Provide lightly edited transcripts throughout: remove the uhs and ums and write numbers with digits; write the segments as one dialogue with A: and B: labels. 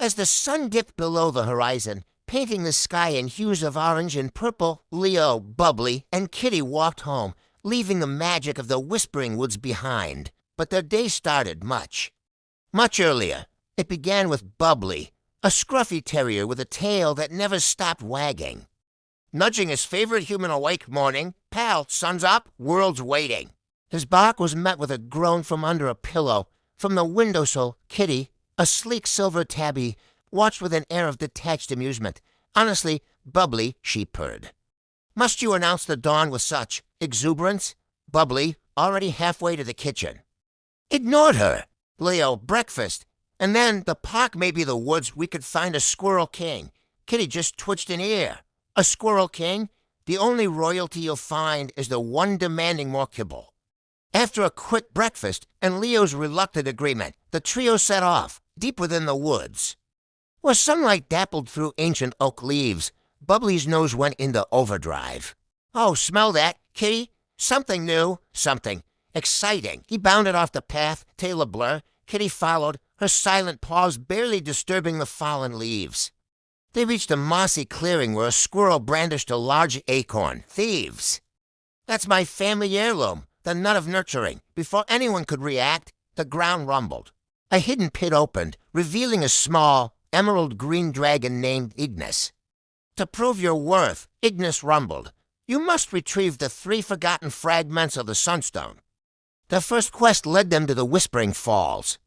A: As the sun dipped below the horizon, painting the sky in hues of orange and purple, Leo, Bubbly, and Kitty walked home, leaving the magic of the Whispering Woods behind. But their day started much earlier. It began with Bubbly, a scruffy terrier with a tail that never stopped wagging. Nudging his favorite human awake. Morning. Pal, sun's up, world's waiting. His bark was met with a groan from under a pillow. From the windowsill, Kitty, a sleek silver tabby, watched with an air of detached amusement. Honestly, Bubbly, she purred. Must you announce the dawn with such exuberance? Bubbly, already halfway to the kitchen. Ignored her. Leo, breakfast. And then, the park may be the woods, we could find a squirrel king. Kitty just twitched an ear. A squirrel king? The only royalty you'll find is the one demanding more kibble. After a quick breakfast and Leo's reluctant agreement, the trio set off, deep within the woods. Where sunlight dappled through ancient oak leaves, Bubbly's nose went into overdrive. Oh, smell that, Kitty? Something new, something exciting. He bounded off the path, tail ablur. Kitty followed, her silent paws barely disturbing the fallen leaves. They reached a mossy clearing where a squirrel brandished a large acorn. Thieves! That's my family heirloom, the nut of nurturing. Before anyone could react, the ground rumbled. A hidden pit opened, revealing a small, emerald-green dragon named Ignis. To prove your worth, Ignis rumbled, you must retrieve the 3 forgotten fragments of the Sunstone. Their first quest led them to the Whispering Falls.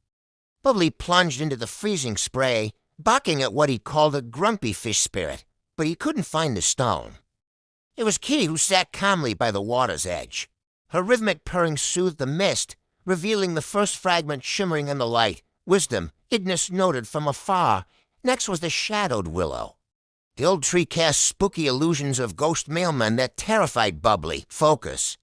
A: Bubbly plunged into the freezing spray, barking at what he called a grumpy fish spirit, but he couldn't find the stone. It was Kitty who sat calmly by the water's edge. Her rhythmic purring soothed the mist, revealing the first fragment shimmering in the light. Wisdom, Ignis noted from afar. Next was the shadowed willow. The old tree cast spooky illusions of ghost mailmen that terrified Bubbly. Focus.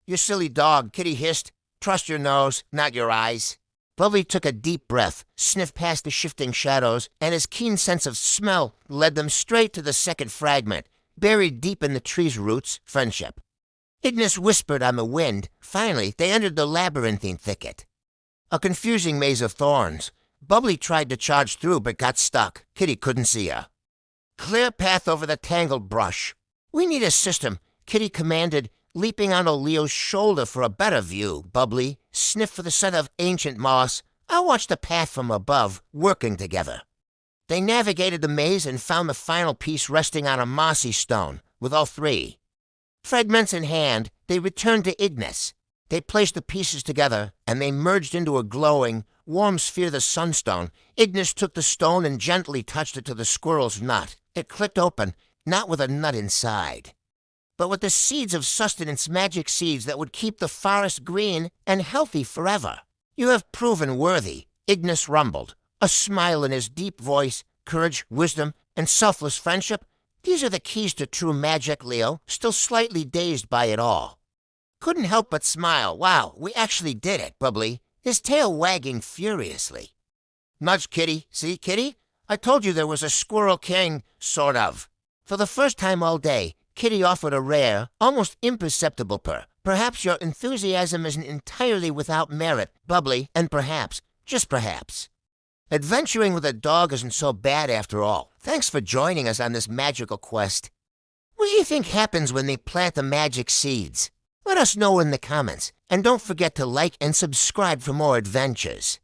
A: You silly dog, Kitty hissed. Trust your nose, not your eyes. Bubbly took a deep breath, sniffed past the shifting shadows, and his keen sense of smell led them straight to the second fragment, buried deep in the tree's roots, friendship. Ignis whispered on the wind. Finally, they entered the labyrinthine thicket. A confusing maze of thorns. Bubbly tried to charge through but got stuck. Kitty couldn't see her. Clear path over the tangled brush. We need a system, Kitty commanded, leaping onto Leo's shoulder for a better view. Bubbly sniffed for the scent of ancient moss. I'll watch the path from above, working together. They navigated the maze and found the final piece resting on a mossy stone, with all 3. Fragments in hand, they returned to Ignis. They placed the pieces together, and they merged into a glowing, warm sphere of the sunstone. Ignis took the stone and gently touched it to the squirrel's nut. It clicked open, not with a nut inside, but with the seeds of sustenance, magic seeds that would keep the forest green and healthy forever. You have proven worthy, Ignis rumbled, a smile in his deep voice. Courage, wisdom, and selfless friendship. These are the keys to true magic. Leo, still slightly dazed by it all, couldn't help but smile. Wow, we actually did it, Bubbly, his tail wagging furiously. Nudge Kitty. See, Kitty? I told you there was a squirrel king, sort of. For the first time all day, Kitty offered a rare, almost imperceptible purr. Perhaps your enthusiasm isn't entirely without merit, Bubbly, and perhaps, just perhaps, adventuring with a dog isn't so bad after all. Thanks for joining us on this magical quest. What do you think happens when they plant the magic seeds? Let us know in the comments, and don't forget to like and subscribe for more adventures.